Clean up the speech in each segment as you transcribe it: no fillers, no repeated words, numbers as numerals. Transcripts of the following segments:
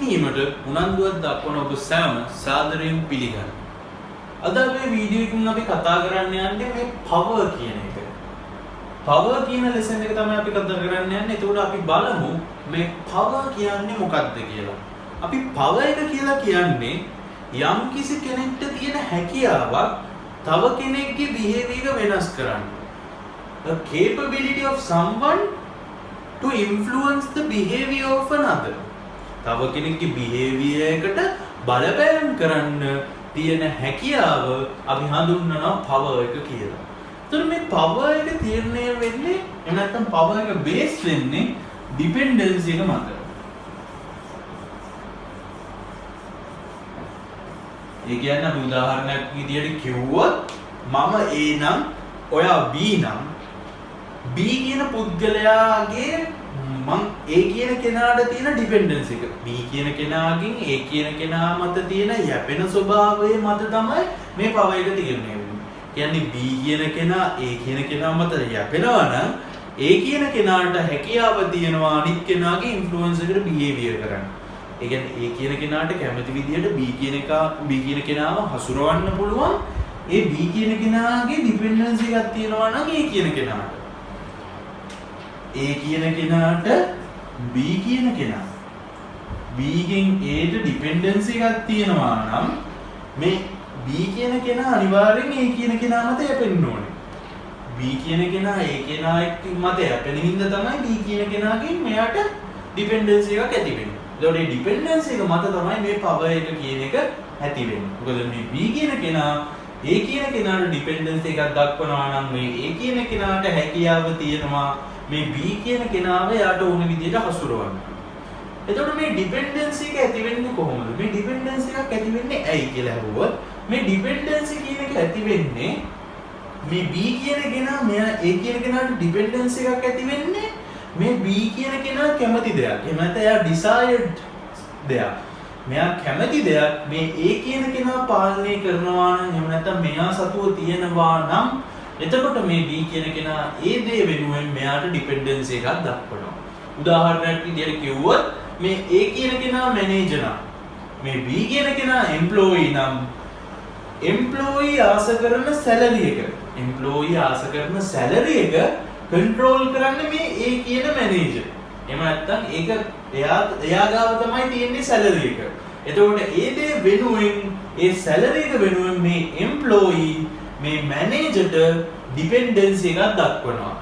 ඉගෙනීමට උනන්දුවක් දක්වන ඔබ සෑම සාදරයෙන් පිළිගන්නවා. අද මේ වීඩියෝ එකකින් අපි කතා කරන්න යන්නේ මේ පවර් කියන එක. පවර් කියන ලෙසන් එක තමයි අපි කතා කරන්න යන්නේ. එතකොට අපි බලමු මේ පවර් කියන්නේ මොකක්ද කියලා. අපි පවර් එක කියලා කියන්නේ යම් කිසි කෙනෙක්ට තියෙන හැකියාවක් තව කෙනෙක්ගේ behavior වෙනස් කරන්න. The capability of someone to influence the behavior of another. තව කෙනෙක්ගේ behavior එකට බලපෑම් කරන්න තියෙන හැකියාව අපි හඳුන්වනවා power එක කියලා. එතකොට මේ power එක තීරණය වෙන්නේ එහෙම නැත්නම් power එක base වෙන්නේ dependency එක මත. ඒ කියන්නේ අපි උදාහරණයක් විදියට කිව්වොත් මම A නම් ඔයා B නම් B කියන පුද්ගලයාගේ මං A කියන කෙනාට තියෙන ඩිපෙන්ඩන්සි එක B කියන කෙනාගෙන් A කියන කෙනා මත තියෙන යැපෙන ස්වභාවය මත තමයි මේ පවර් එක තීරණය වෙන්නේ. කියන්නේ B කියන කෙනා A කියන කෙනා මත යැපෙනවා නම් A කියන කෙනාට හැකියාව තියෙනවා අනිත් කෙනාගේ ඉන්ෆ්ලුවන්ස් එකට බිහේවියර් කරන්න. ඒ කියන්නේ A කියන කෙනාට කැමති විදියට B කියන කෙනාව හසුරවන්න පුළුවන්. ඒ B කියන කෙනාගේ ඩිපෙන්ඩන්සි එකක් තියෙනවා නම් A කියන කෙනාට A කියන කෙනාට B කියන කෙනා B ගෙන් A ට ඩිපෙන්ඩන්සි එකක් තියෙනවා නම් මේ B කියන කෙනා අනිවාර්යෙන් A කියන කෙනා මත යැපෙන්න ඕනේ. B කියන කෙනා A කෙනා එක්ක මත යැපෙන හින්දා තමයි B කියන කෙනාගෙන් මෙයාට ඩිපෙන්ඩන්සි එකක් ඇති වෙන්නේ. ඒතකොට මේ ඩිපෙන්ඩන්සි එක මත තමයි මේ පවර් එක කියන එක ඇති වෙන්නේ. මොකද මේ B කියන කෙනා A කියන කෙනාට ඩිපෙන්ඩන්සි එකක් දක්වනවා නම් මේ A කියන කෙනාට හැකියාව තියෙනවා මේ B කියන කෙනාව යාට ඕන විදිහට හසුරවන්න. එතකොට මේ ඩිපෙන්ඩන්සි එක ඇති වෙන්නේ කොහොමද? මේ ඩිපෙන්ඩන්සි එකක් ඇති වෙන්නේ ඇයි කියලා අහුවොත් මේ ඩිපෙන්ඩන්සි කියන එක ඇති වෙන්නේ මේ B කියන කෙනා මෙයා A කියන කෙනාට ඩිපෙන්ඩන්සි එකක් ඇති වෙන්නේ මේ B කියන කෙනා කැමති දෙයක්. එහෙම නැත්නම් එයා desired දෙයක්. මෙයා කැමති දෙයක් මේ A කියන කෙනා පාලනය කරනවා නම් එහෙම නැත්නම් මෙයා සතුව තියෙනවා නම් එතකොට මේ B කියන කෙනා ඒ දේ වෙනුවෙන් මෙයාට ඩිපෙන්ඩන්සි එකක් දක්වනවා. උදාහරණයක් විදිහට කිව්වොත් මේ A කියන කෙනා මැනේජර් නම් මේ B කියන කෙනා එම්ප්ලොයී නම් එම්ප්ලොයී ආස කරන සැලරි එක කන්ට්‍රෝල් කරන්නේ මේ A කියන මැනේජර්. එහෙම නැත්නම් ඒක එයා ගාව තමයි තියෙන්නේ සැලරි එක. එතකොට ඒ දේ වෙනුවෙන් ඒ සැලරි එක වෙනුවෙන් මේ එම්ප්ලොයී මේ මැනේජර්ට ඩිපෙන්ඩන්සි එකක් දක්වනවා.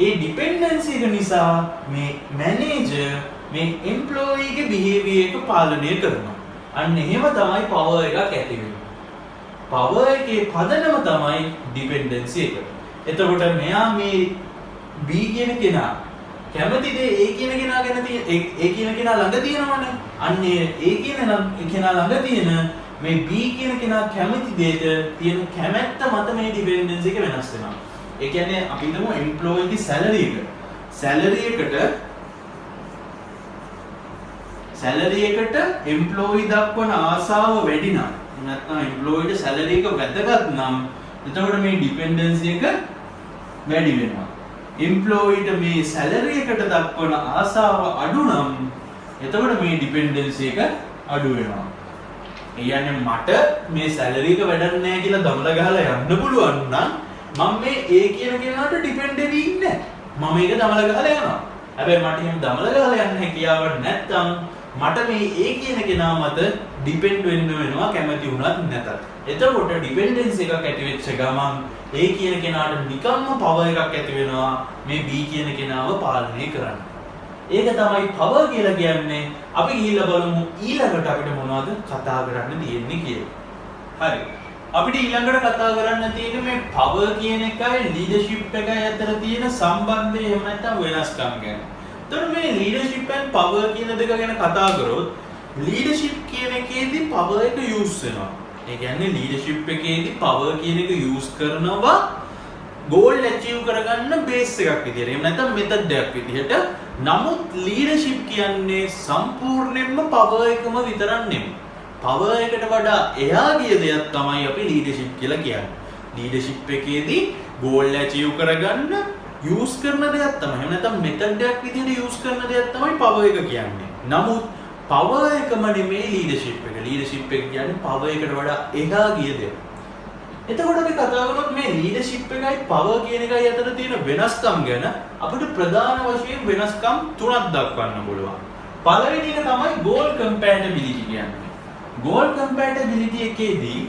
ඒ ඩිපෙන්ඩන්සි එක නිසා මේ මැනේජර් මේ එම්ප්ලොයීගේ බිහේවියර් එක පාලනය කරනවා. අන්න එහෙම තමයි පවර් එකක් ඇති වෙන්නේ. පවර් එකේ පදනම තමයි ඩිපෙන්ඩන්සි එක. එතකොට මෙයා මේ B කියන කෙනා කැමති දේ A කියන කෙනා ගැන A කියන කෙනා ළඟ තියෙනවනේ. අන්නේ A කියන කෙනා ළඟ තියෙන මේ B කියන කෙනා කැමති දෙයට තියෙන කැමැත්ත මත මේ ඩිපෙන්ඩන්සි එක වෙනස් වෙනවා. ඒ කියන්නේ අපි හිතමු එම්ප්ලොයීගේ සැලරි එකට එම්ප්ලොයී දක්වන ආසාව වැඩි නම් නැත්නම් එම්ප්ලොයීට සැලරි එක වැදගත් නම් එතකොට මේ ඩිපෙන්ඩන්සි එක වැඩි වෙනවා. එම්ප්ලොයීට මේ සැලරි එකට දක්වන ආසාව අඩු නම් එතකොට මේ ඩිපෙන්ඩන්සි එක අඩු වෙනවා. ඒ කියන්නේ මට මේ සැලරි එක වැඩක් නැහැ කියලා දමල ගහලා යන්න පුළුවන් නම් මම මේ A කියන කෙනාට ඩිපෙන්ඩ් වෙවි ඉන්නේ නැහැ. මම ඒක දමල ගහලා යනවා. හැබැයි මට එහෙම දමල ගහලා යන්න හැකියාවක් නැත්නම් මට මේ A කියන කෙනා මත ඩිපෙන්ඩ් වෙන්න වෙනවා කැමති වුණත් නැතත්. එතකොට ඩිපෙන්ඩන්සි එකක් ඇති වෙච්ච ගමන් A කියන කෙනාට නිකම්ම පවර් එකක් ඇති වෙනවා මේ B කියන කෙනාව පාලනය කරන්න. ඒක තමයි පවර් කියලා කියන්නේ. අපි ගිහිල්ලා බලමු ඊළඟට අපිට මොනවද කතා කරන්න තියෙන්නේ කියලා. හරි. අපිට ඊළඟට කතා කරන්න තියෙන්නේ මේ පවර් කියන එකයි ලීඩර්ෂිප් එකයි අතර තියෙන සම්බන්ධය එහෙම නැත්නම් වෙනස්කම් ගැන. එතකොට මේ ලීඩර්ෂිප් and පවර් කියන දෙක ගැන කතා කරොත් ලීඩර්ෂිප් කියන එකේදී පවර් එක යූස් වෙනවා. ඒ කියන්නේ ලීඩර්ෂිප් එකේදී පවර් කියන එක යූස් කරනවා ගෝල් ඇචීව් කරගන්න බේස් එකක් විදියට. එහෙම නැත්නම් මෙතඩ් එකක් විදියට. නමුත් ලීඩර්ෂිප් කියන්නේ සම්පූර්ණයෙන්ම පවර් එකම විතරක් නෙමෙයි. පවර් එකට වඩා එහා ගිය දෙයක් තමයි අපි ලීඩර්ෂිප් කියලා කියන්නේ. ලීඩර්ෂිප් එකේදී ගෝල් ඇචීව් කරගන්න යූස් කරන දෙයක් තමයි. එහෙම නැත්නම් මෙතඩ් එකක් විදියට යූස් කරන දෙයක් තමයි පවර් එක කියන්නේ. නමුත් power එකම නෙමෙයි leadership එක. leadership එක කියන්නේ power එකට වඩා එහා ගිය දෙයක්. එතකොට අපි කතා කරනොත් මේ leadership එකයි power කියන එකයි අතර තියෙන වෙනස්කම් ගැන අපිට ප්‍රධාන වශයෙන් වෙනස්කම් තුනක් දක්වන්න පුළුවන්. පළවෙනි එක තමයි goal compatibility කියන්නේ. goal compatibility එකේදී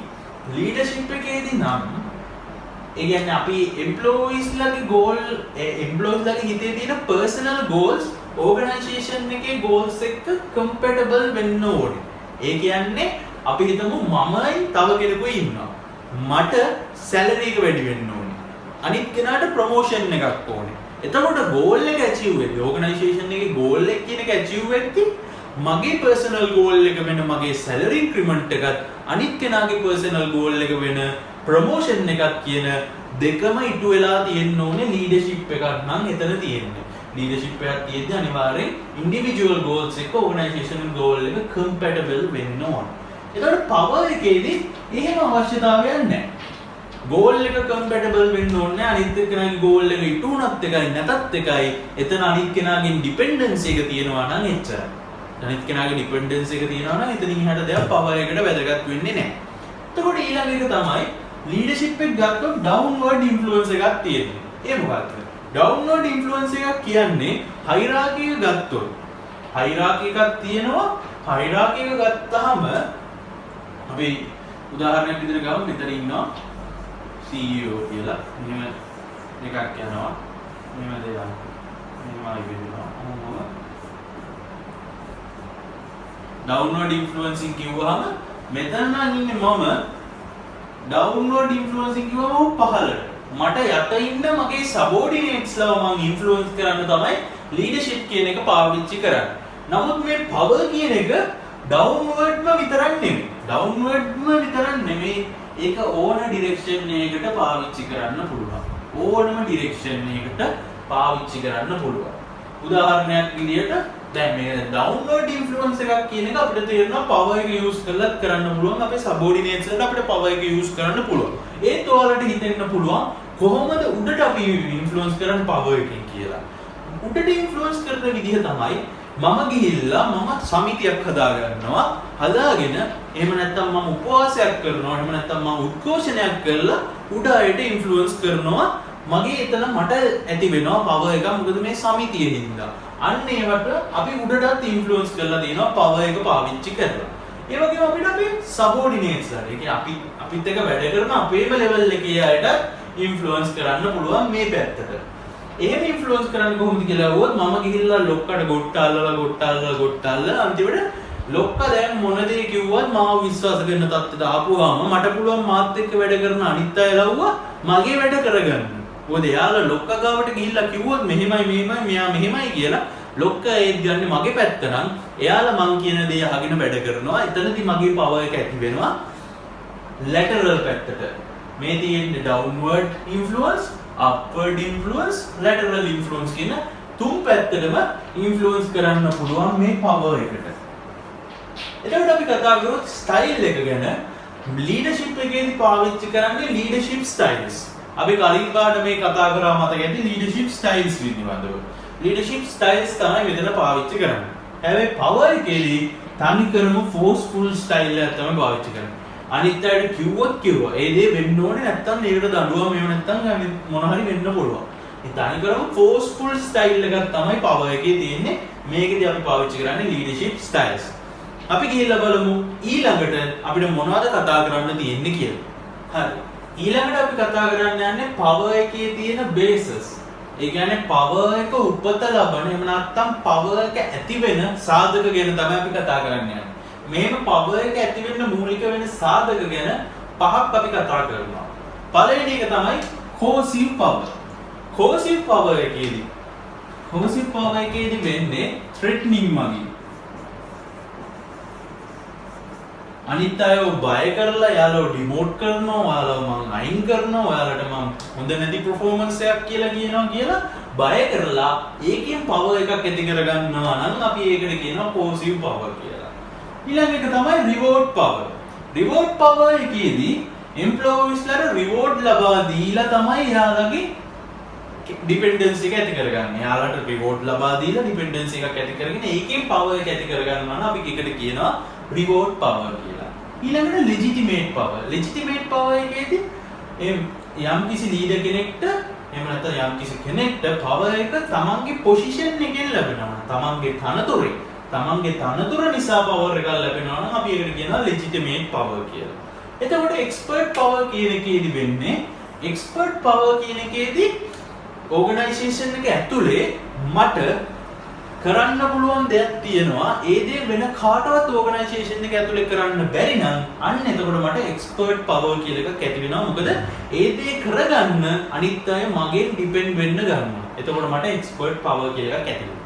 leadership එකේදී නම් ඒ කියන්නේ අපි employees ලගේ goal employees ලගේ හිතේ තියෙන personal goals organization එකේ goals එක්ක compatible වෙන්න ඕනේ. ඒ කියන්නේ අපි හිතමු මමයි තව කෙනෙකුයි ඉන්නවා. මට salary එක වැඩි වෙන්න ඕනේ. අනිත් කෙනාට promotion එකක් ඕනේ. එතකොට goal එක achieve වෙද්දී organization එකේ goal එක කියන එක achieve වෙද්දී මගේ personal goal එක වෙන මගේ salary increment එකත් අනිත් කෙනාගේ personal goal එක වෙන promotion එකක් කියන දෙකම ඉටු වෙලා තියෙන්න ඕනේ leadership එකක් නම් එතන තියෙන්නේ. leadership එකක් තියෙද්දී අනිවාර්යෙන් individual goals එක organizational goal එක compatible වෙන්න ඕනේ. එතකොට power එකේදී එහෙම අවශ්‍යතාවයක් නැහැ. goal එක compatible වෙන්න ඕනේ. අනිත් කෙනාගේ goal එක ඉටු වුණත් එකයි නැතත් එකයි. එතන අනිත් කෙනාගෙන් dependency එක තියෙනවා නම් එච්චරයි. අනිත් කෙනාගේ dependency එක තියෙනවා නම් එතනින් එහාට දෙයක් power එකට වැදගත් වෙන්නේ නැහැ. එතකොට ඊළඟ එක තමයි leadership එක ගත්තොත් downward influence එකක් තියෙනවා. ඒ මොකක්ද? downward influence එකක් කියන්නේ hierarchy එක ගත්තොත් hierarchy එකක් තියෙනවා. hierarchy එක ගත්තාම අපි උදාහරණයක් විදිහට ගමු. මෙතන ඉන්නවා CEO කියලා. මෙහෙම එකක් යනවා. මෙහෙම දෙයක්. මෙහෙමයි වෙනවා. downward influencing කිව්වහම මෙතන නම් ඉන්නේ මම downward influencing කිව්වම පහළට මට යට ඉන්න මගේ subordinates ලව මම influence කරන්න තමයි leadership කියන එක පාවිච්චි කරන්නේ. නමුත් මේ power කියන එක downwardම විතරක් නෙමෙයි. downwardම විතරක් නෙමෙයි. ඒක ඕන direction එකකට පාවිච්චි කරන්න පුළුවන්. ඕනම direction එකකට පාවිච්චි කරන්න පුළුවන්. උදාහරණයක් විදිහට දැන් මේ downward influence එකක් කියන එක අපිට තේරෙනවා power එක use කරලත් කරන්න පුළුවන්. අපේ subordinates වලට අපිට power එක use කරන්න පුළුවන්. ඒත් ඔයාලට හිතෙන්න පුළුවන් කොහොමද උඩට අපි influence කරන්න power එකෙන් කියලා. උඩට influence කරන විදිහ තමයි මම ගිහිල්ලා මම සමිතියක් හදාගන්නවා. හදාගෙන එහෙම නැත්නම් මම උපවාසයක් කරනවා. එහෙම නැත්නම් මම උද්ඝෝෂණයක් කරලා උඩ අයට influence කරනවා. මගේ එතන මට ඇති වෙනවා power එක. මොකද මේ සමිතියේ හින්දා. අන්න ඒවට අපි උඩටත් ඉන්ෆ්ලුවන්ස් කරලා තියෙනවා power එක පාවිච්චි කරලා. ඒ වගේම අපිට අපේ සබෝඩිනේට්ස් ලා ඒ කියන්නේ අපිත් එක්ක වැඩ කරන අපේම ලෙවල් එකේ අයට ඉන්ෆ්ලුවන්ස් කරන්න පුළුවන් මේ පැත්තට. එහෙම ඉන්ෆ්ලුවන්ස් කරන්න කොහොමද කියලා අහුවොත් මම ගිහිල්ලා ලොක්කට ගොට්ටල්ලා අන්තිමට ලොක්ක දැන් මොන දේ කිව්වත් මාව විශ්වාස කරන තත්ත්වයට ආපුවාම මට පුළුවන් මාත් එක්ක වැඩ කරන අනිත් අය ලව්වා මගේ වැඩ කරගන්න. මොකද එයාලා ලොක්ක ගාවට ගිහිල්ලා කිව්වොත් මෙහෙමයි මෙයා මෙහෙමයි කියලා ලොක්ක ඒත් ගන්නේ මගේ පැත්ත නම් එයාලා මං කියන දේ අහගෙන වැඩ කරනවා. එතනදී මගේ power එක ඇති වෙනවා lateral පැත්තට. මේ තියෙන්නේ downward influence, upward influence, lateral influence කියන තුන් පැත්තටම influence කරන්න පුළුවන් මේ power එකට. එතකොට අපි කතා කරමු style එක ගැන. leadership එකේදී පාවිච්චි කරන්නේ leadership styles. අපි කලින් පාඩ මේ කතා කරා මතක ඇති leadership styles පිළිබඳව. leadership styles තමයි මෙතන පාවිච්චි කරන්නේ. හැබැයි power එකේදී තනිකරම forceful style එක තමයි පාවිච්චි කරන්නේ. අනිත් අයට කිව්වා ඒ දේ වෙන්න ඕනේ නැත්තම් ඒකට දඬුවම් එහෙම නැත්තම් මොන හරි වෙන්න පුළුවන්. ඒ තනිකරම forceful style එකක් තමයි power එකේ තියෙන්නේ. මේකදී අපි පාවිච්චි කරන්නේ leadership styles. අපි ගිහිල්ලා බලමු ඊළඟට අපිට මොනවද කතා කරන්න තියෙන්නේ කියලා. හරි. ඊළඟට අපි කතා කරන්න යන්නේ power එකේ තියෙන bases. ඒ කියන්නේ power එක උපත ලබන එහෙම නැත්නම් power එක ඇති වෙන සාධක ගැන තමයි අපි කතා කරන්න යන්නේ. මේම power එක ඇති වෙන්න මූලික වෙන සාධක ගැන පහක් අපි කතා කරනවා. පළවෙනි එක තමයි coercive power. coercive power එකේදී වෙන්නේ threatening මගින්. අනිත් අයව බය කරලා යාළුව ඩිමෝට් කරනවා, ඔයාලව මං අයින් කරනවා, ඔයාලට මං හොඳ නැති performance එකක් කියලා කියනවා කියලා බය කරලා ඒකෙන් power එකක් ඇති කරගන්නවා නම් අපි ඒකට කියනවා coercive power කියලා. ඊළඟ එක තමයි reward power. reward power එකේදී employees ලට reward ලබා දීලා තමයි යාළුවගේ ඩිපෙන්ඩන්සි එක ඇති කරගන්න. එයාලට රිවෝඩ් ලබා දීලා ඩිපෙන්ඩන්සි එකක් ඇති කරගෙන ඒකෙන් පවර් එක ඇති කරගන්නවා නම් අපි ඒකට කියනවා රිවෝඩ් පවර් කියලා. ඊළඟට ලෙජිටිමේට් පවර්. ලෙජිටිමේට් පවර් එකේදී යම් කිසි ලීඩර් කෙනෙක්ට එහෙම නැත්නම් යම් කිසි කෙනෙක්ට පවර් එක තමන්ගේ පොසිෂන් එකෙන් ලැබෙනවා. තමන්ගේ තනතුර නිසා පවර් එකක් ලැබෙනවා නම් අපි ඒකට කියනවා ලෙජිටිමේට් පවර් කියලා. එතකොට එක්ස්පර්ට් පවර් කියන එකේදී වෙන්නේ එක්ස්පර්ට් පවර් කියන එකේදී ඕගනයිසේෂන් එක ඇතුලේ මට කරන්න පුළුවන් දෙයක් තියෙනවා. ඒ දේ වෙන කාටවත් ඕගනයිසේෂන් එක ඇතුලේ කරන්න බැරි නම් අන්න එතකොට මට එක්ස්පර්ට් පවර් කියලා එකක් ඇති වෙනවා. මොකද ඒ දේ කරගන්න අනිත් අය මගෙන් ඩිපෙන්ඩ් වෙන්න ගන්නවා. එතකොට මට එක්ස්පර්ට් පවර් කියලා එකක් ඇති වෙනවා.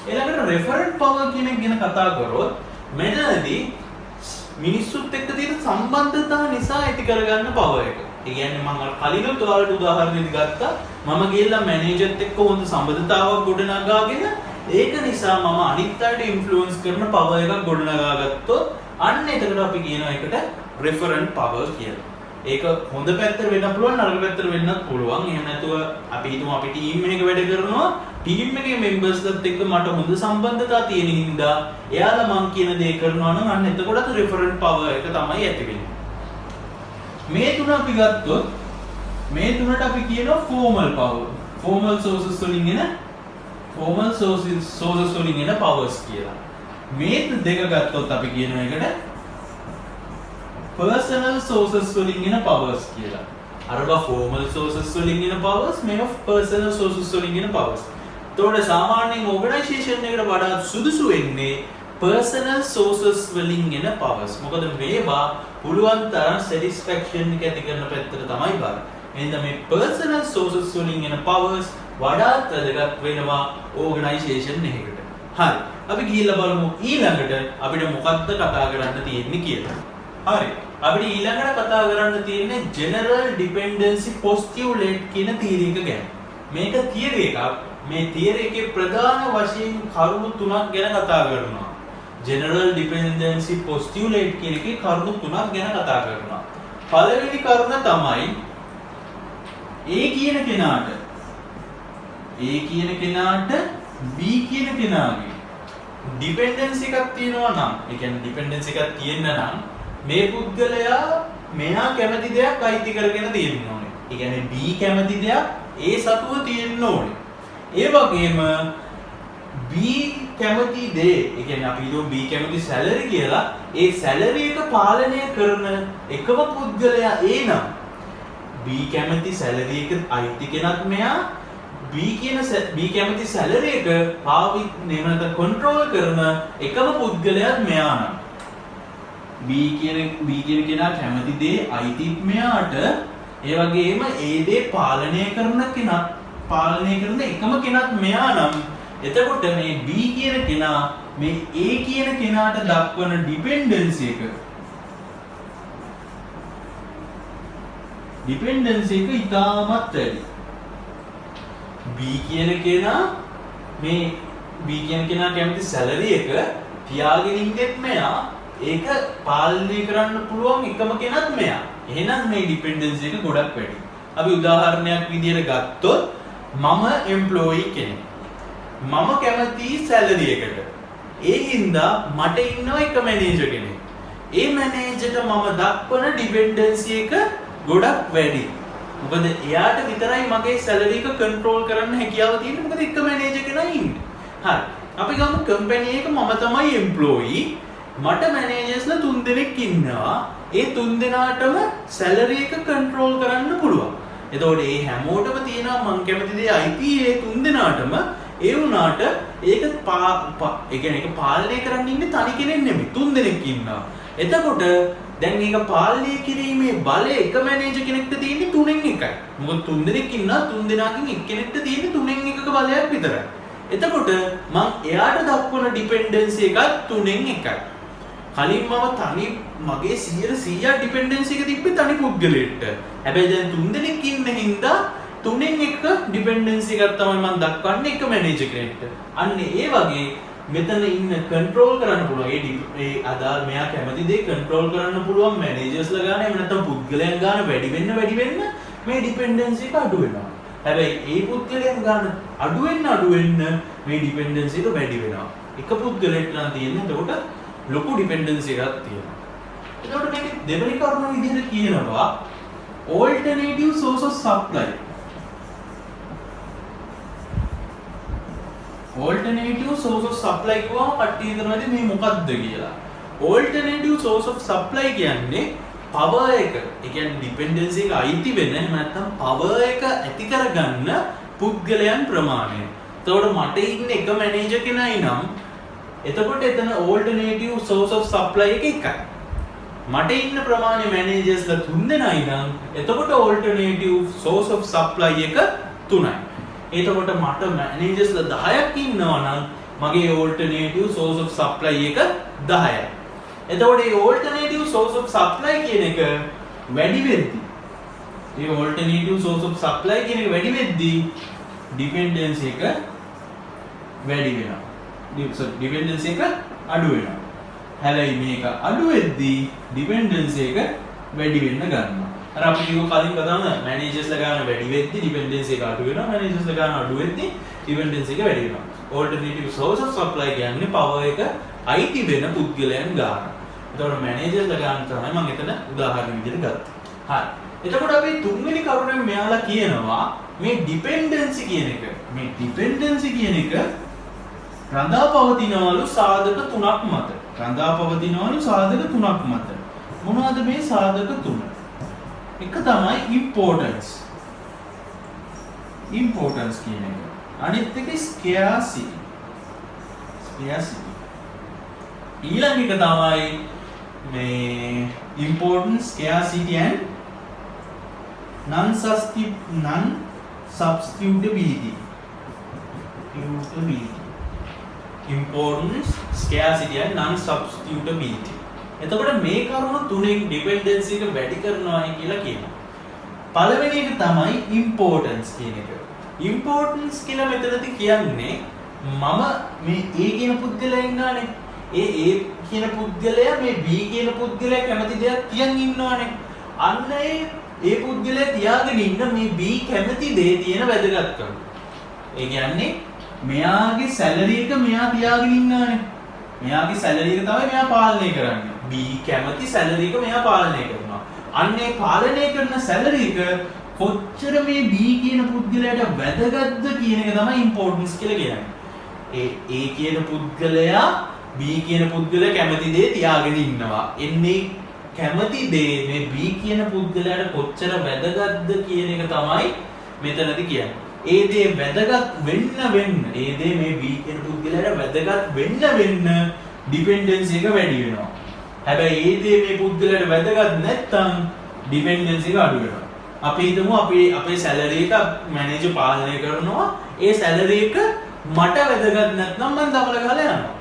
ඊළඟට රෙෆරන්ට් පවර් කියන එක ගැන කතා කරොත් මෙතනදී මිනිස්සුත් එක්ක තියෙන සම්බන්ධතාව නිසා ඇති කරගන්න පවර් එක. ඒ කියන්නේ මම අර කලිනුත් ඔයාලට උදාහරණයක් ගත්තා. මම ගිහලා මැනේජර්ත් එක්ක හොඳ සම්බන්ධතාවක් ගොඩනගාගෙන ඒක නිසා මම අනිත් අයට ඉන්ෆ්ලුවන්ස් කරන පවර් එකක් ගොඩනගා ගත්තොත් අන්න එතකොට අපි කියනවා ඒකට රෙෆරන්ට් පවර් කියලා. ඒක හොඳ පැත්තට වෙන්න පුළුවන් නරක පැත්තට වෙන්නත් පුළුවන්. එහෙම නැතුව අපි හිතමු අපි ටීම් එකක වැඩ කරනවා. ටීම් එකේ මෙම්බර්ස්ලත් එක්ක මට හොඳ සම්බන්ධතාවක් තියෙන හින්දා එයාලා මං කියන දේ කරනවා නම් අන්න එතකොටත් රෙෆරන්ට් පවර් එක තමයි ඇති වෙන්නේ. මේ තුන අපි ගත්තොත් මේ තුනට අපි කියනවා ෆෝමල් පවර්. ෆෝමල් සෝසස් වලින් එන පවර්ස් කියලා. මේ දෙක ගත්තොත් අපි කියනවා එකට personal sources වලින් එන powers කියලා. අරවා formal sources වලින් එන powers මේක personal sources වලින් එන powers. එතකොට සාමාන්‍යයෙන් organization එකකට වඩා සුදුසු වෙන්නේ personal sources වලින් එන powers. මොකද මේවා පුළුවන් තරම් satisfaction එක ඇති කරන පැත්තට තමයි බලන්නේ. එහෙනම් මේ personal sources වලින් එන powers වඩාත් වැදගත් වෙනවා organization එකකට. හරි. අපි ගිහිල්ලා බලමු ඊළඟට අපිට මොකක්ද කතා කරන්න තියෙන්නේ කියලා. හරි. අපිට ඊළඟට කතා කරන්න තියෙන්නේ general dependency postulate කියන theory එක ගැන. මේක theory එකක්. මේ theory එකේ ප්‍රධාන වශයෙන් කරුණු තුනක් ගැන කතා කරනවා. general dependency postulate කියන එකේ කරුණු තුනක් ගැන කතා කරනවා. පළවෙනි කරුණ තමයි A කියන කෙනාට B කියන කෙනාගේ dependency එකක් තියෙනවා නම්, ඒ කියන්නේ dependency එකක් තියෙන්න නම් මේ පුද්ගලයා මෙහා කැමති දෙයක් අයිති කරගෙන තියෙන්න ඕනේ. ඒ කියන්නේ B කැමති දෙයක් A සතුව තියෙන්න ඕනේ. ඒ වගේම B කැමති දේ, ඒ කියන්නේ අපි හිතමු B කැමති salary කියලා, ඒ salary එක පාලනය කරන එකම පුද්ගලයා A නම් B කැමති salary එක අයිති කෙනත් මෙයා B කැමති salary එක control කරන එකම පුද්ගලයාත් මෙයා නම් B කියන කෙනා කැමති දේ අයිතිත් මෙයාට, ඒ වගේම ඒ දේ පාලනය කරන එකම කෙනත් මෙයා නම් එතකොට මේ B කියන කෙනා මේ A කියන කෙනාට දක්වන ඩිපෙන්ඩන්සි එක ඉතාමත් වැඩි. B කියන කෙනා කැමති salary එක තියාගෙන ඉන්නෙත් මෙයා, ඒක පාලනය කරන්න පුළුවන් එකම කෙනත් මෙයා. එහෙනම් මේ ඩිපෙන්ඩන්සි එක ගොඩක් වැඩි. අපි උදාහරණයක් විදියට ගත්තොත් මම එම්ප්ලොයී කෙනෙක්. මම කැමති salary එකට. ඒ හින්දා මට ඉන්නවා එක මැනේජර් කෙනෙක්. ඒ මැනේජර්ට මම දක්වන ඩිපෙන්ඩන්සි එක ගොඩක් වැඩි. මොකද එයාට විතරයි මගේ salary එක control කරන්න හැකියාව තියෙන්නේ. මොකද එක මැනේජර් කෙනා ඉන්නේ. හරි. අපි ගමු කම්පැනි එක මම තමයි එම්ප්ලොයී. මට මැනේජර්ස්ලා 3 දෙනෙක් ඉන්නවා. ඒ 3 දෙනාටම salary එක control කරන්න පුළුවන්. එතකොට මේ හැමෝටම තියෙනවා මං කැමති දේ අයිති ඒ 3 දෙනාටම. ඒ වුණාට ඒක ඒක පාලනය කරන්න ඉන්නේ තනි කෙනෙක් නෙමෙයි. 3 දෙනෙක් ඉන්නවා. එතකොට දැන් මේක පාලනය කිරීමේ බලය එක මැනේජර් කෙනෙක්ට තියෙන්නේ 3න් 1යි. මොකද 3 දෙනෙක් ඉන්නවා, 3 දෙනාගෙන් එක්කෙනෙක්ට තියෙන්නේ 3න් 1ක බලයක් විතරයි. එතකොට මං එයාට දක්වන ඩිපෙන්ඩන්සි එකත් 3න් 1යි. කලින් මගේ 100% ඩිපෙන්ඩන්සි එක තිබ්බේ තනි පුද්ගලයෙක්ට. හැබැයි දැන් 3 දෙනෙක් ඉන්න හින්දා 3න් 1 ඩිපෙන්ඩන්සි එකක් තමයි මම දක්වන්නේ එක මැනේජර් කෙනෙක්ට. අන්න ඒ වගේ මෙතන ඉන්න කන්ට්‍රෝල් කරන්න පුළුවන් ඒ අදාළ මෙයා කැමති දේ කන්ට්‍රෝල් කරන්න පුළුවන් මැනේජර්ස්ලා ගන්න, එහෙම නැත්නම් පුද්ගලයන් ගන්න වැඩි වෙන්න මේ ඩිපෙන්ඩන්සි එක අඩු වෙනවා. හැබැයි ඒ පුද්ගලයන් ගන්න අඩු වෙන්න මේ ඩිපෙන්ඩන්සි එක වැඩි වෙනවා. එක පුද්ගලයෙක් නම් තියෙන්නේ එතකොට ලොකු ඩිපෙන්ඩන්සි එකක් තියෙනවා. එතකොට මේක දෙවෙනි කරුණ විදිහට කියනවා alternative source of supply. alternative source of supply කියවම කට්ටිය හිතනවාද මේ මොකක්ද කියලා. alternative source of supply කියන්නේ power එක. ඒ කියන්නේ dependency එක අයිති වෙන එහෙම නැත්නම් power එක ඇති කරගන්න පුද්ගලයන් ප්‍රමාණය. එතකොට මට ඉන්නේ එක මැනේජර් කෙනයි නම් එතකොට එතන alternative source of supply එක එකයි. මට ඉන්න ප්‍රමාණය මැනේජර්ස්ලා 3 දෙනයි නම් එතකොට alternative source of supply එක 3යි. එතකොට මට මැනේජර්ස්ලා 10ක් ඉන්නවා නම් මගේ alternative source of supply එක 10යි. එතකොට මේ alternative source of supply කියන එක වැඩි වෙද්දී මේ alternative source of supply කියන එක වැඩි වෙද්දී dependency එක වැඩි වෙනවා. dependency එක අඩු වෙනවා. හැබැයි මේක අඩු වෙද්දී dependency එක වැඩි වෙන්න ගන්නවා. අර අපි කිව්ව කලින් කතාව මැනේජර්ස්ලා ගන්න වැඩි වෙද්දී dependency එක අඩු වෙනවා. මැනේජර්ස්ලා ගන්න අඩු වෙද්දී dependency එක වැඩි වෙනවා. alternative source of supply කියන්නේ power එක අයිති වෙන පුද්ගලයන් ගන්න. එතකොට මැනේජර්ලා ගන්න තමයි මම එතන උදාහරණ විදිහට ගත්තා. හරි. එතකොට අපි තුන්වෙනි කරුණෙන් මෙයාලා කියනවා මේ dependency කියන එක. මේ dependency කියන එක රඳා පවතිනවලු සාධක තුනක් මත. රඳා පවතිනවලු සාධක තුනක් මත. මොනවද මේ සාධක තුන? එක තමයි importance. importance කියන එක. අනිත් එක scarcity. scarcity. ඊළඟ එක තමයි මේ importance, scarcity and non-substitutability. Importance, scarcity and non-substitutability. එතකොට මේ කරුණු තුනෙන් dependency එක වැඩි කරනවායි කියලා කියනවා. පළවෙනි එක තමයි importance කියන එක. importance කියලා මෙතනදී කියන්නේ මම මේ A කියන පුද්ගලයා ඉන්නවනේ. ඒ A කියන පුද්ගලයා මේ B කියන පුද්ගලයා කැමති දෙයක් තියන් ඉන්නවනේ. අන්න ඒ පුද්ගලයා තියාගෙන ඉන්න මේ B කැමති දේ තියෙන වැදගත්කම. ඒ කියන්නේ මෙයාගේ සැලරි එක මෙයා තියාගෙන ඉන්නවනේ. මෙයාගේ සැලරි එක තමයි මෙයා පාලනය කරන්නේ. B කැමති සැලරි එක මෙයා පාලනය කරනවා. අන්න ඒ පාලනය කරන සැලරි එක කොච්චර මේ B කියන පුද්ගලයාට වැදගත්ද කියන එක තමයි importance කියලා කියන්නේ. A කියන පුද්ගලයා B කියන පුද්ගලයා කැමති දේ තියාගෙන ඉන්නවා. එන්නේ කැමති දේ මේ B කියන පුද්ගලයාට කොච්චර වැදගත්ද කියන එක තමයි මෙතනදී කියන්නේ. ඒ දේ වැදගත් වෙන්න ඒ දේ මේ B කියන පුද්ගලයාට වැදගත් වෙන්න dependency එක වැඩි වෙනවා. හැබැයි ඒ දේ මේ පුද්ගලයාට වැදගත් නැත්නම් dependency එක අඩු වෙනවා. අපි හිතමු අපේ salary එක මැනේජර් පාලනය කරනවා. ඒ salary එක මට වැදගත් නැත්නම් මම දමල ගහලා යනවා.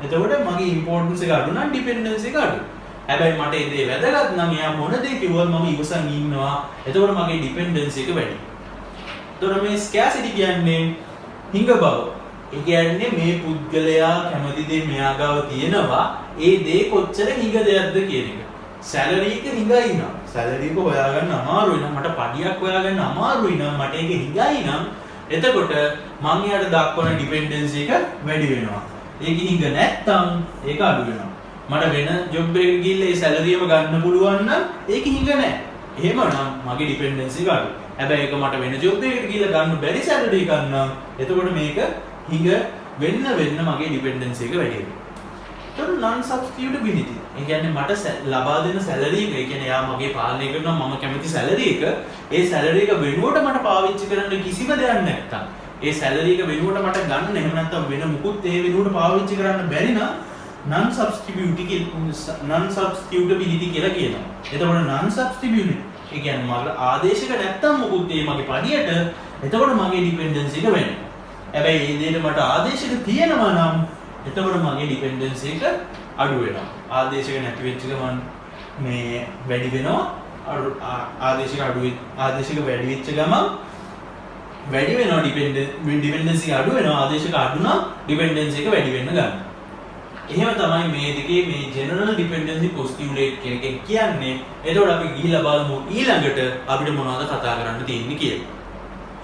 එතකොට මගේ importance එක අඩු නම් dependency එක අඩුයි. හැබැයි මට ඒ දේ වැදගත් නම් එයා මොන දේ කිව්වත් මම ඉවසන් ඉන්නවා. එතකොට මගේ dependency එක වැඩි. එතකොට මේ scarcity කියන්නේ හිඟ බව. ඒ කියන්නේ මේ පුද්ගලයා කැමති දේ මෙයා ගාව තියෙනවා. ඒ දේ කොච්චර හිඟ දෙයක්ද කියන එක. salary එක හිඟයි නම් salary එක හොයාගන්න අමාරුයි නම් මට පඩියක් හොයාගන්න අමාරුයි නම් මට ඒක හිඟයි නම් එතකොට මං එයාට දක්වන dependency එක වැඩි වෙනවා. ඒක හිඟ නැත්තම් ඒක අඩු වෙනවා. මට වෙන job එකකට ගිහිල්ලා ඒ salary එක ගන්න පුළුවන් නම් ඒක හිඟ නැහැ. එහෙමනම් මගේ dependency එක අඩුයි. හැබැයි ඒක මට වෙන job එකකට ගිහිල්ලා ගන්න බැරි salary එකක් නම් එතකොට මේක හිඟ වෙන්න මගේ dependency එක වැඩි වෙනවා. එතකොට non substitutability. ඒ කියන්නේ මට ලබා දෙන salary එක, ඒ කියන්නේ යා මගේ පාලනය කරනවා මම කැමති salary එක, ඒ salary එක වෙනුවට මට පාවිච්චි කරන්න කිසිම දෙයක් නැත්තම්, ඒ salary එක වෙනුවට මට ගන්න එහෙම නැත්තම් වෙන මුකුත් ඒ වෙනුවට පාවිච්චි කරන්න බැරි නම් non substitutability කියලා කියනවා. එතකොට non substitutability ඒ කියන්නේ මගේ ආදේශක නැත්තම් මුකුත් ඒ මගේ පඩියට, එතකොට මගේ dependency එක වෙනවා. හැබැයි මේ දෙයට මට ආදේශක තියෙනවා නම් එතකොට මගේ dependency එක අඩු වෙනවා. ආදේශක නැති වෙච්ච ගමන් මේ වැඩි වෙනවා. ආදේශක වැඩි වෙච්ච ගමන් වැඩි වෙනවා dependency එක අඩු වෙනවා. ආදේශක අඩු නම් dependency එක වැඩි වෙන්න ගන්නවා. එහෙම තමයි මේ දෙකේ මේ general dependency postulate එකෙන් කියන්නේ. එතකොට අපි ගිහිල්ලා බලමු ඊළඟට අපිට මොනවද කතා කරන්න තියෙන්නේ කියලා.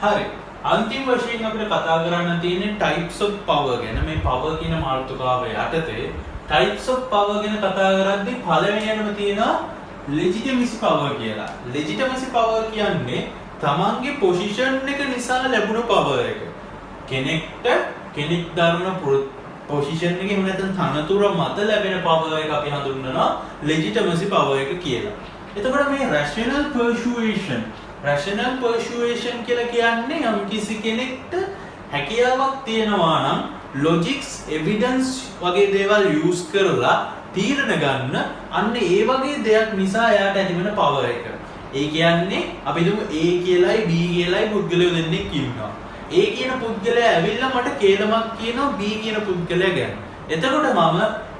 හරි. අන්තිම වශයෙන් අපිට කතා කරන්න තියෙන්නේ types of power ගැන. මේ power කියන මාතෘකාව යටතේ types of power ගැන කතා කරද්දී පළවෙනියටම තියෙනවා legitimacy power කියලා. legitimacy power කියන්නේ තමන්ගේ position එක නිසා ලැබුණු power එක. කෙනෙක් දරන position එකේ එහෙම නැත්නම් තනතුර මත ලැබෙන power එක අපි හඳුන්වනවා legitimacy power එක කියලා. එතකොට මේ rational persuasion කියලා කියන්නේ යම් කිසි කෙනෙක්ට හැකියාවක් තියෙනවා නම් logics evidence වගේ දේවල් use කරලා තීරණ ගන්න අන්න ඒ වගේ දෙයක් නිසා එයාට ඇතිවෙන power එක. ඒ කියන්නේ අපි දුමු A කියලායි B කියලායි පුද්ගලයෝ දෙන්නෙක් ඉන්නවා. A කියන පුද්ගලයා ඇවිල්ලා මට කේලමක් කියනවා B කියන පුද්ගලයා ගැන. එතකොට මම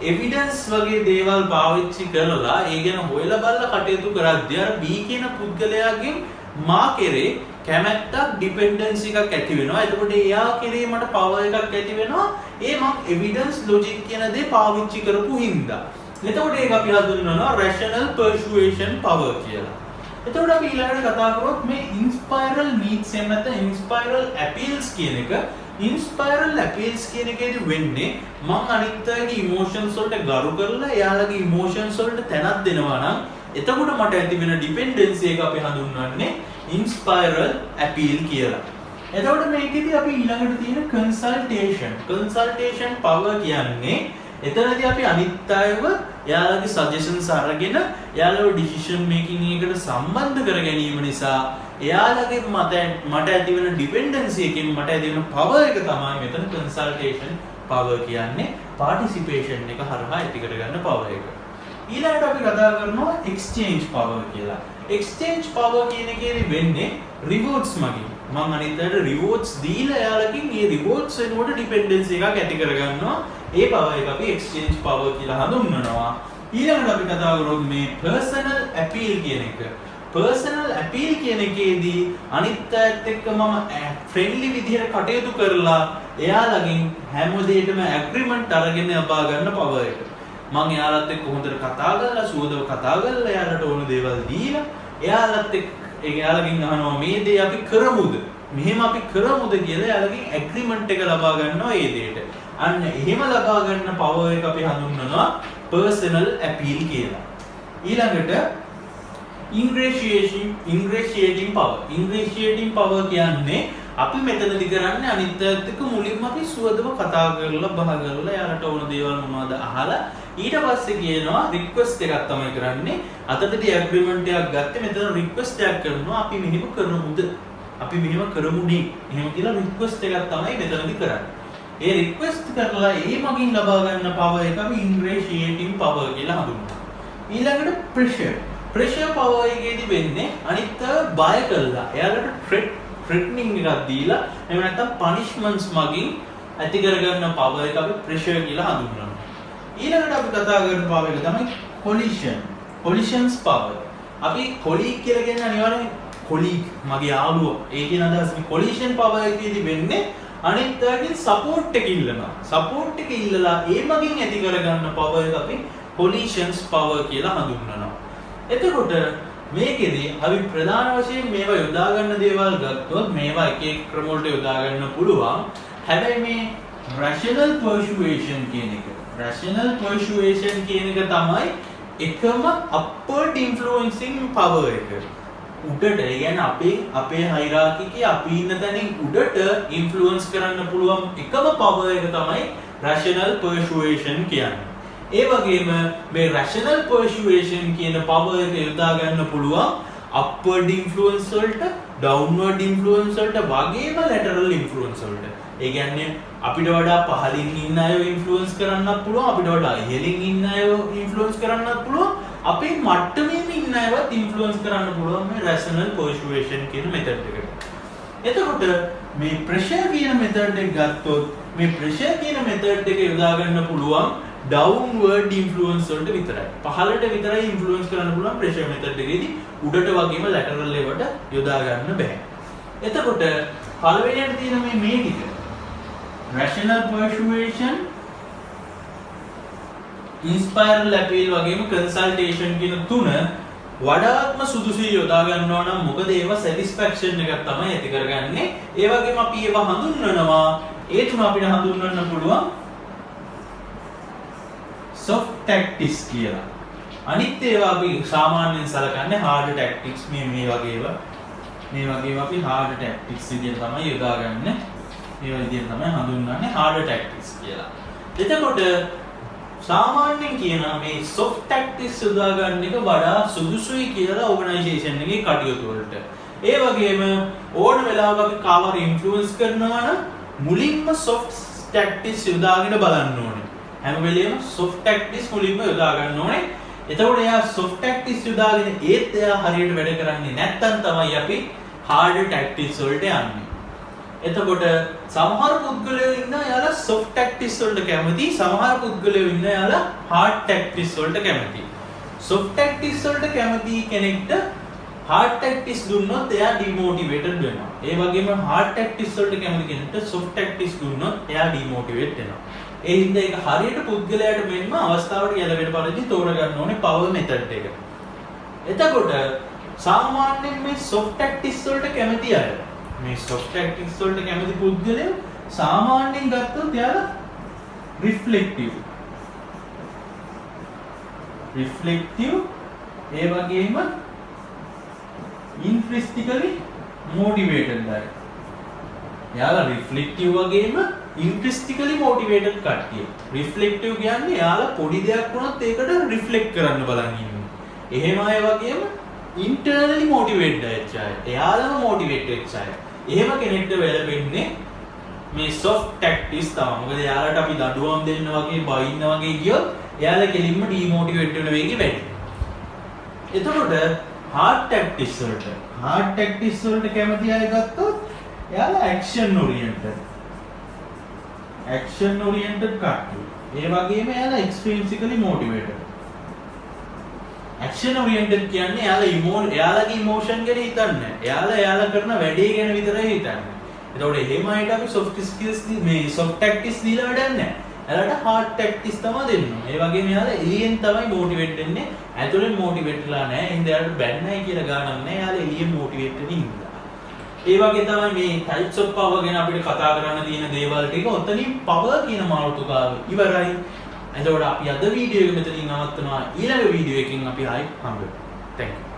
එවිඩන්ස් වගේ දේවල් පාවිච්චි කරලා ඒ ගැන හොයලා බලලා කටයුතු කරද්දී අර B කියන පුද්ගලයාගෙන් මා කෙරේ කැමැත්තක් ඩිපෙන්ඩන්සි එකක් ඇති වෙනවා. එතකොට එයා කෙරේ මට පවර් එකක් ඇති වෙනවා. ඒ මම එවිඩන්ස් ලොජික් කියන දේ පාවිච්චි කරපු හින්දා. එතකොට ඒක අපි හඳුන්වනවා රැෂනල් පර්සුවේෂන් පවර් කියලා. එතකොට අපි ඊළඟට කතා කරොත් මේ ඉන්ස්පයිරල් නීඩ්ස් එහෙම නැත්නම් ඉන්ස්පයිරල් අපීල්ස් කියන එක. ඉන්ස්පයිරල් අපීල්ස් කියන එකේදී වෙන්නේ මම අනිත් අයගේ ඉමෝෂන්ස් වලට ගරු කරලා එයාලගේ ඉමෝෂන්ස් වලට තැනක් දෙනවා නම් එතකොට මට ඇති වෙන ඩිපෙන්ඩන්සි එක අපි හඳුන්වන්නේ ඉන්ස්පයිරල් අපීල් කියලා. එතකොට මේකෙදි අපි ඊළඟට තියෙන කන්සල්ටේෂන් පවර් කියන්නේ එතනදී අපි අනිත් අයව එයාලගේ සජෙෂන්ස් අරගෙන එයාලව ඩිසිෂන් මේකින් එකකට සම්බන්ධ කර ගැනීම නිසා එයාලගේ මට ඇති වෙන ඩිපෙන්ඩන්සි එකෙන් මට ඇති වෙන පවර් එක තමයි මෙතන කන්සල්ටේෂන් පවර් කියන්නේ පාටිසිපේෂන් එක හරහා ඇති කරගන්න පවර් එක. ඊළඟට අපි කතා කරනවා එක්ස්චේන්ජ් පවර් කියලා. එක්ස්චේන්ජ් පවර් කියන එකේදී වෙන්නේ රිවෝඩ්ස් මගින්. මම අනිත් අයට රිවෝඩ්ස් දීලා එයාලකින් මේ රිවෝඩ්ස් වෙනුවට ඩිපෙන්ඩන්සි එකක් ඇති කරගන්නවා. ඒ පවර් එක අපි එක්ස්චේන්ජ් පවර් කියලා හඳුන්වනවා. ඊළඟට අපි කතා කරමු මේ පර්සනල් අපීල් කියන එක. පර්සනල් අපීල් කියන එකේදී අනිත් අයත් එක්ක මම ෆ්‍රෙන්ඩ්ලි විදිහට කටයුතු කරලා එයාලගෙන් හැම දෙයකම ඇග්‍රීමන්ට් අරගෙන ලබා ගන්න පවර් එක. මම එයාලත් එක්ක හොඳට කතා කරලා සුවදව කතා කරලා එයාලට ඕන දේවල් දීලා එයාලත් එක්ක එයාලගෙන් අහනවා මේ දේ අපි කරමුද? මෙහෙම අපි කරමුද කියලා එයාලගෙන් ඇග්‍රීමන්ට් එක ලබා ගන්නවා ඒ දෙයට. අන්න එහෙම ලබා ගන්න පවර් එක අපි හඳුන්වනවා පර්සනල් අපීල් කියලා. ඊළඟට ingratiating power කියන්නේ අපි මෙතනදි කරන්නේ අනිත් අයත් එක්ක මුලින්ම අපි සුවදව කතා කරලා බහ කරලා එයාලට ඕන දේවල් මොනවද අහලා ඊට පස්සේ කියනවා රික්වෙස්ට් එකක් තමයි කරන්නේ. අතටදී ඇග්‍රීමන්ට් එකක් ගත්තේ මෙතන රික්වෙස්ට් එකක් කරනවා අපි මෙහෙම කරමුද? අපි මෙහෙම කරමුනේ. එහෙම කියලා රික්වෙස්ට් එකක් තමයි මෙතනදි කරන්නේ. ඒ රික්වෙස්ට් කරලා ඒ මගින් ලබා ගන්න පවර් එක අපි ingratiating power කියලා හඳුන්වනවා. ඊළඟට pressure power එකේදී වෙන්නේ අනිත් අය බය කළා. එයාලට threatening එකක් දීලා එහෙම නැත්නම් punishments මගින් ඇති කරගන්න පවර් එක අපි pressure කියලා හඳුන්වනවා. ඊළඟට අපි කතා කරන පවර් එක තමයි collisions power. අපි colleague කියලා කියන්නේ අනිවාර්යෙන් colleague මගේ යාළුවා. ඒ කියන අදහස මේ collision power එකේදී වෙන්නේ අනිත් අයගෙන් support එක ඉල්ලනවා. support එක ඉල්ලලා ඒ මගින් ඇති කරගන්න පවර් එක අපි collisions power කියලා හඳුන්වනවා. එතකොට මේකෙදී අපි ප්‍රධාන වශයෙන් මේවා යොදා ගන්න දේවල් ගත්තොත් මේවා එක එක ක්‍රම වලට යොදා ගන්න පුළුවන්. හැබැයි මේ rational persuasion කියන එක තමයි එකම upward influencing power එක. උඩට ඒ කියන්නේ අපේ hierarchy එකේ අපි ඉන්න තැනින් උඩට influence කරන්න පුළුවන් එකම power එක තමයි rational persuasion කියන්නේ. ඒ වගේම මේ rational persuasion කියන power එක යොදා ගන්න පුළුවන් upward influence වලට, downward influence වලට වගේම lateral influence වලට. ඒ කියන්නේ අපිට වඩා පහළින් ඉන්න අයව influence කරන්නත් පුළුවන්, අපිට වඩා ඉහළින් ඉන්න අයව influence කරන්නත් පුළුවන්, අපේ මට්ටමේ ඉන්න අයවත් influence කරන්න පුළුවන් මේ rational persuasion කියන method එකට. එතකොට මේ pressure කියන method එක ගත්තොත් මේ pressure කියන method එක යොදා ගන්න පුළුවන් downward influence වලට විතරයි. පහළට විතරයි influence කරන්න පුළුවන් pressure method එකේදී උඩට වගේම lateral එකට යොදා ගන්න බෑ. එතකොට පළවෙනියට තියෙන මේ ටික rational persuasion, inspiral appeal වගේම consultation කියන තුන වඩාත්ම සුදුසුයි යොදා ගන්නවා නම් මොකද ඒව සැටිස්ෆැක්ෂන් එකක් තමයි ඇති කරගන්නේ. ඒ වගේම අපි ඒව හඳුන්වනවා. ඒ තුන අපිට හඳුන්වන්න පුළුවන් soft tactics කියලා. අනිත් ඒවා අපි සාමාන්‍යයෙන් සලකන්නේ hard tactics මේ වගේ ඒවා අපි hard tactics විදිහට තමයි යොදාගන්නේ. මේ විදිහට තමයි හඳුන්වන්නේ hard tactics කියලා. එතකොට සාමාන්‍යයෙන් කියනවා මේ soft tactics යොදා ගන්න එක වඩා සුදුසුයි කියලා ඕගනයිසේෂන් එකේ කටයුතු වලට. ඒ වගේම ඕන වෙලාවක අපි කාවර ඉන්ෆ්ලුවන්ස් කරනවා නම් මුලින්ම soft tactics යොදාගෙන බලන්න ඕනේ. හැම වෙලේම soft tactics මුලින්ම යොදා ගන්න ඕනේ. එතකොට එයා soft tactics යොදාගෙන ඒත් එයා හරියට වැඩ කරන්නේ නැත්නම් තමයි අපි hard tactics වලට යන්නේ. එතකොට සමහර පුද්ගලයෝ ඉන්නවා යාලා soft tactics වලට කැමති, සමහර පුද්ගලයෝ ඉන්නවා යාලා hard tactics වලට කැමති. soft tactics වලට කැමති කෙනෙක්ට hard tactics දුන්නොත් එයා demotivated වෙනවා. ඒ වගේම hard tactics වලට කැමති කෙනෙක්ට soft tactics දුන්නොත් එයා demotivated වෙනවා. ඒ හින්දා ඒක හරියට පුද්ගලයාට මෙන්ම අවස්ථාවට ගැලපෙන පරිදි තෝරගන්න ඕනේ power method එක. එතකොට සාමාන්‍යයෙන් මේ soft tactics වලට කැමති අය මේ soft tactics වලට කැමති පුද්ගලයෝ සාමාන්‍යයෙන් ගත්තොත් එයාලා reflective ඒ වගේම intrinsically motivated අය. එයාලා reflective වගේම intrinsically motivated කට්ටිය. reflective කියන්නේ එයාලා පොඩි දෙයක් වුණත් ඒකට reflect කරන්න බලන් ඉන්නවා. එහෙම අය වගේම internally motivated අය. එයාලම motivated වෙච්ච අය. එහෙම කෙනෙක්ට වැළපෙන්නේ මේ soft tactics තමයි. මොකද එයාලට අපි දඬුවම් දෙන්න වගේ බයින්න වගේ ගියොත් එයාලා කෙලින්ම demotivate වෙන වෙන්නේ වැඩි. එතකොට hard tactics වලට කැමති අය ගත්තොත් එයාලා action oriented කට්ටිය. ඒ වගේම එයාලා extrinsically motivated. action oriented කියන්නේ එයාලගේ emotion ගැන හිතන්නේ නැහැ. එයාලා කරන වැඩේ ගැන විතරයි හිතන්නේ. එතකොට එහෙම අයට අපි soft skills මේ soft tactics දීලා වැඩක් නැහැ. එයාලට hard tactics තමයි දෙන්න ඕනේ. ඒ වගේම එයාලා එළියෙන් තමයි motivate වෙන්නේ. ඇතුලෙන් motivate වෙලා නැහැ. එහෙනම් එයාලට බැන්නයි කියලා ගානක් නැහැ. එයාලා එළියෙන් motivate වෙන්නේ ඉඳලා. ඒ වගේ තමයි මේ types of power ගැන අපිට කතා කරන්න තියෙන දේවල් ටික. ඔතනින් power කියන මාතෘකාව ඉවරයි. එතකොට අපි අද වීඩියෝ එක මෙතනින් නවත්තනවා. ඊළඟ වීඩියෝ එකකින් අපි ආයි හම්බ වෙමු. Thank you.